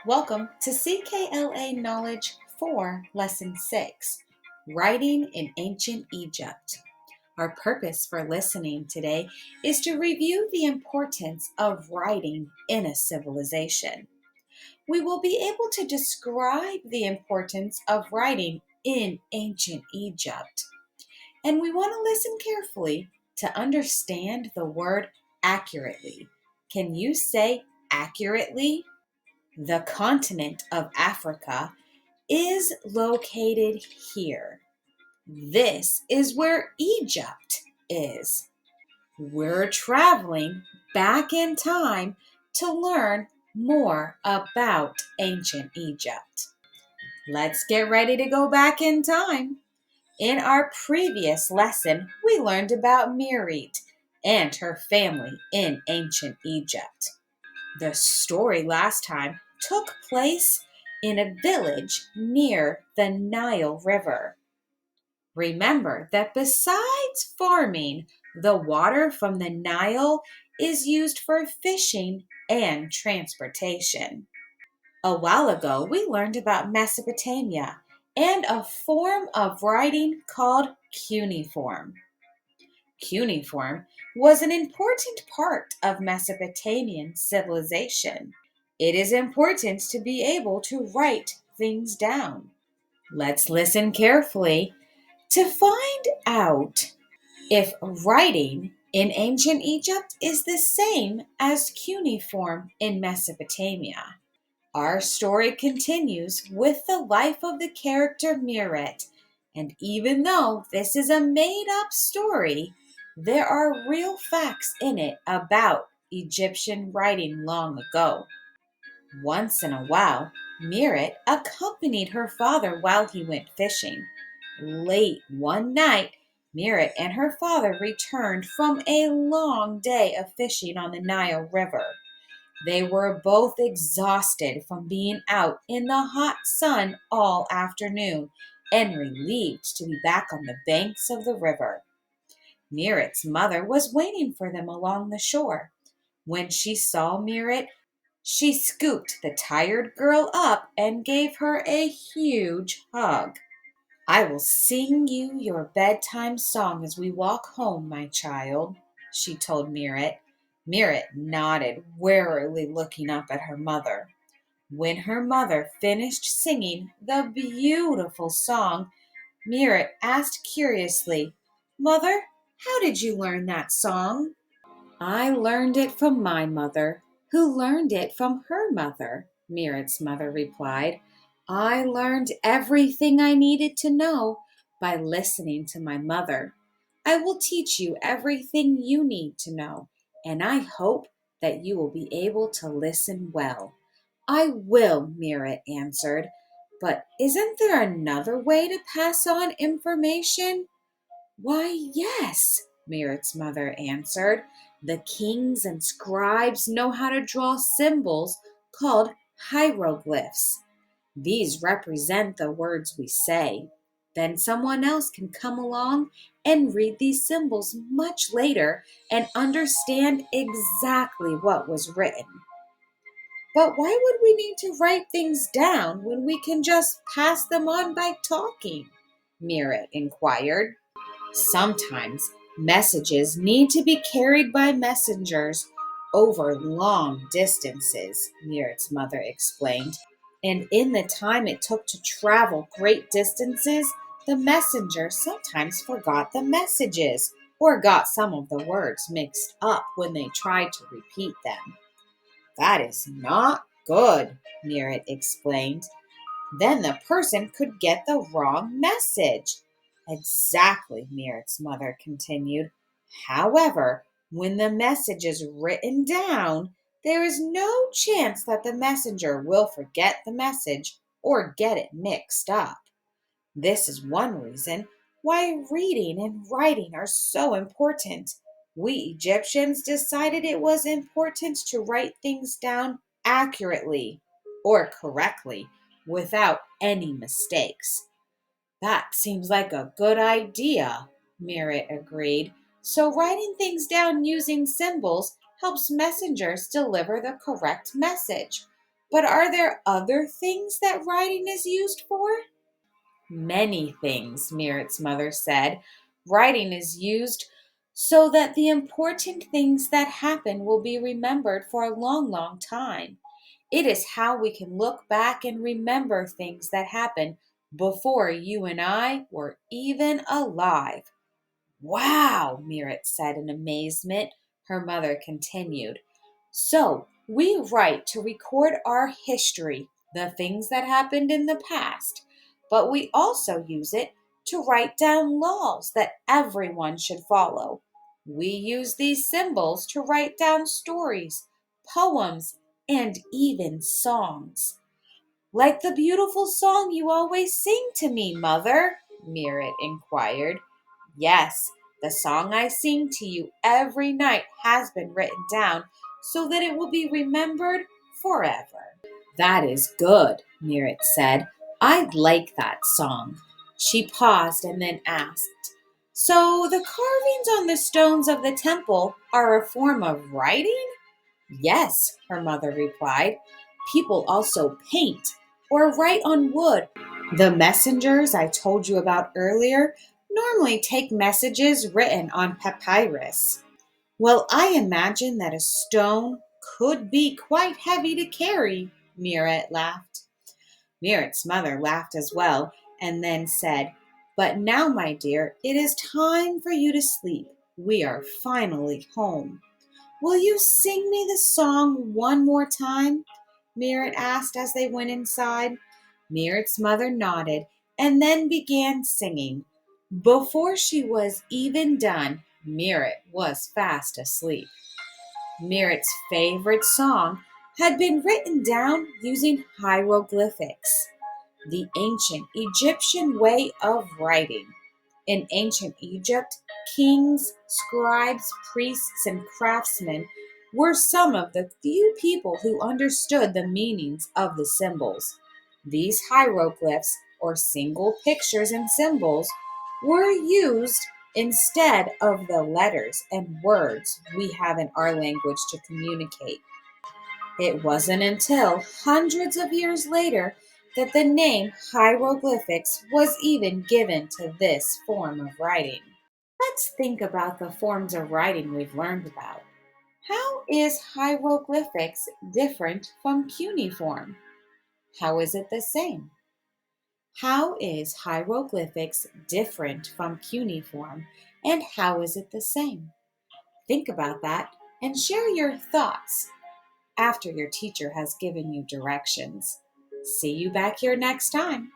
Welcome to CKLA Knowledge 4, Lesson 6, Writing in Ancient Egypt. Our purpose for listening today is to review the importance of writing in a civilization. We will be able to describe the importance of writing in ancient Egypt. And we want to listen carefully to understand the word accurately. Can you say accurately? The continent of Africa is located here. This is where Egypt is. We're traveling back in time to learn more about ancient Egypt. Let's get ready to go back in time. In our previous lesson, we learned about Mirit and her family in ancient Egypt. The story last time took place in a village near the Nile River. Remember that besides farming, the water from the Nile is used for fishing and transportation. A while ago, we learned about Mesopotamia and a form of writing called cuneiform. Cuneiform was an important part of Mesopotamian civilization. It is important to be able to write things down. Let's listen carefully to find out if writing in ancient Egypt is the same as cuneiform in Mesopotamia. Our story continues with the life of the character Miret, and even though this is a made-up story, there are real facts in it about Egyptian writing long ago. Once in a while, Miret accompanied her father while he went fishing. Late one night, Miret and her father returned from a long day of fishing on the Nile River. They were both exhausted from being out in the hot sun all afternoon and relieved to be back on the banks of the river. Miret's mother was waiting for them along the shore. When she saw Miret, she scooped the tired girl up and gave her a huge hug. "I will sing you your bedtime song as we walk home, my child," she told Miret. Miret nodded, wearily looking up at her mother. When her mother finished singing the beautiful song, Miret asked curiously, "Mother, how did you learn that song?" "I learned it from my mother, who learned it from her mother," Miret's mother replied. "I learned everything I needed to know by listening to my mother. I will teach you everything you need to know, and I hope that you will be able to listen well." "I will," Miret answered. "But isn't there another way to pass on information?" "Why, yes," Miret's mother answered. "The kings and scribes know how to draw symbols called hieroglyphs. These represent the words we say. Then someone else can come along and read these symbols much later and understand exactly what was written." "But why would we need to write things down when we can just pass them on by talking?" Miret inquired. "Sometimes messages need to be carried by messengers over long distances," Miret's mother explained. "And in the time it took to travel great distances, the messenger sometimes forgot the messages or got some of the words mixed up when they tried to repeat them." "That is not good," Miret explained. "Then the person could get the wrong message." "Exactly," Miret's mother continued. "However, when the message is written down, there is no chance that the messenger will forget the message or get it mixed up. This is one reason why reading and writing are so important. We Egyptians decided it was important to write things down accurately or correctly without any mistakes." "That seems like a good idea," Miret agreed. "So writing things down using symbols helps messengers deliver the correct message. But are there other things that writing is used for? Many things, Mirit's mother said. Writing is used so that the important things that happen will be remembered for a long, long time. It is how we can look back and remember things that happened before you and I were even alive. Wow, Mirit said in amazement. Her mother continued. So, we write to record our history, the things that happened in the past, but we also use it to write down laws that everyone should follow. We use these symbols to write down stories, poems, and even songs. Like the beautiful song you always sing to me, Mother? Mirit inquired. Yes, the song I sing to you every night has been written down so that it will be remembered forever. That is good, Mirit said. I like that song. She paused and then asked, so the carvings on the stones of the temple are a form of writing? Yes, her mother replied. People also paint or write on wood. The messengers I told you about earlier normally take messages written on papyrus. Well, I imagine that a stone could be quite heavy to carry, Mirit laughed. Mirit's mother laughed as well and then said, but now, my dear, it is time for you to sleep. We are finally home. Will you sing me the song one more time? Mirit asked as they went inside. Mirit's mother nodded and then began singing. Before she was even done, Mirit was fast asleep. Mirit's favorite song had been written down using hieroglyphics, the ancient Egyptian way of writing. In ancient Egypt, kings, scribes, priests, and craftsmen were some of the few people who understood the meanings of the symbols. These hieroglyphs, or single pictures and symbols, were used instead of the letters and words we have in our language to communicate. It wasn't until hundreds of years later that the name hieroglyphics was even given to this form of writing. Let's think about the forms of writing we've learned about. How is hieroglyphics different from cuneiform? How is it the same? How is hieroglyphics different from cuneiform, and how is it the same? Think about that and share your thoughts after your teacher has given you directions. See you back here next time.